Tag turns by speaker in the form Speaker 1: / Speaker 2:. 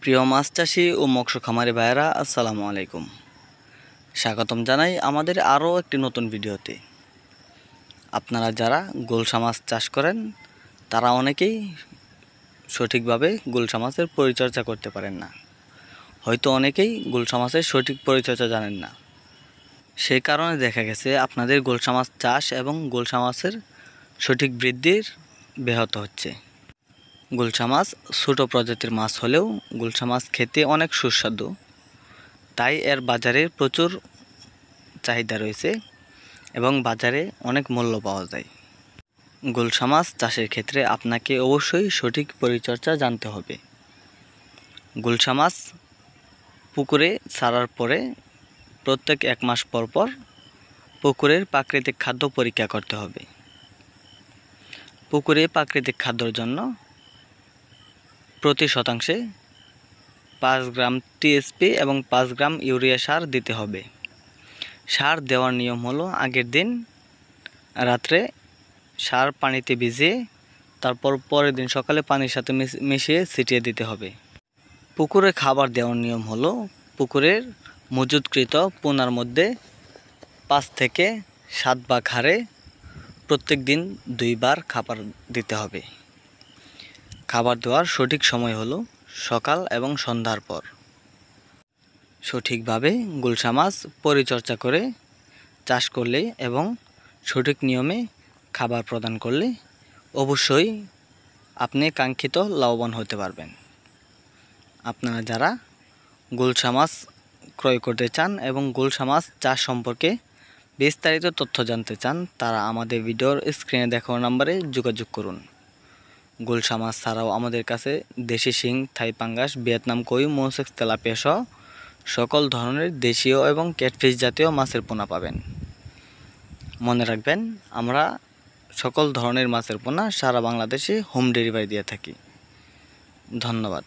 Speaker 1: প্রিয় মাছ চাষি ও মৎস্য খামারি ভাইয়েরা, আসসালামু আলাইকুম। স্বাগতম জানাই আমাদের আরও একটি নতুন ভিডিওতে। আপনারা যারা গুলশা মাছ চাষ করেন তারা অনেকেই সঠিকভাবে গুলশা মাছের পরিচর্যা করতে পারেন না, হয়তো অনেকেই গুলশা মাছের সঠিক পরিচর্যা জানেন না। সেই কারণে দেখা গেছে আপনাদের গুলশা মাছ চাষ এবং গুলশা মাছের সঠিক বৃদ্ধির ব্যাহত হচ্ছে। গুলশা মাছ ছোটো প্রজাতির মাছ হলেও গুলশা মাছ খেতে অনেক সুস্বাদু, তাই এর বাজারে প্রচুর চাহিদা রয়েছে এবং বাজারে অনেক মূল্য পাওয়া যায়। গুলশা মাছ চাষের ক্ষেত্রে আপনাকে অবশ্যই সঠিক পরিচর্যা জানতে হবে। গুলশা মাছ পুকুরে ছাড়ার পরে প্রত্যেক 1 মাস পর পর পুকুরের প্রাকৃতিক খাদ্য পরীক্ষা করতে হবে। পুকুরে প্রাকৃতিক খাদ্যর জন্য প্রতি শতাংশে 5 গ্রাম টিএসপি এবং 5 গ্রাম ইউরিয়া সার দিতে হবে। সার দেওয়ার নিয়ম হলো আগের দিন রাত্রে সার পানিতে ভিজিয়ে তারপর পরের দিন সকালে পানির সাথে মিশিয়ে ছিটিয়ে দিতে হবে। পুকুরে খাবার দেওয়ার নিয়ম হলো পুকুরের মজুতকৃত পোনার মধ্যে 5 থেকে 7 ভাগ হারে প্রত্যেক দিন 2 বার খাবার দিতে হবে। খাবার দেওয়ার সঠিক সময় হলো সকাল এবং সন্ধ্যার পর। সঠিকভাবে গুলশা মাছ পরিচর্যা করে চাষ করলে এবং সঠিক নিয়মে খাবার প্রদান করলে অবশ্যই আপনি কাঙ্ক্ষিত লাভবান হতে পারবেন। আপনারা যারা গুলশা মাছ ক্রয় করতে চান এবং গুলশা মাছ চাষ সম্পর্কে বিস্তারিত তথ্য জানতে চান তারা আমাদের ভিডিওর স্ক্রিনে দেখানো নম্বরে যোগাযোগ করুন। গুলশা মাছ ছাড়াও আমাদের কাছে দেশি শিং, থাই পাঙ্গাস, ভিয়েতনাম কই, মৌসেক্স, তেলাপিয়া সহ সকল ধরনের দেশীয় এবং ক্যাটফিশ জাতীয় মাছের পোনা পাবেন। মনে রাখবেন, আমরা সকল ধরনের মাছের পোনা সারা বাংলাদেশে হোম ডেলিভারি দিয়ে থাকি। ধন্যবাদ।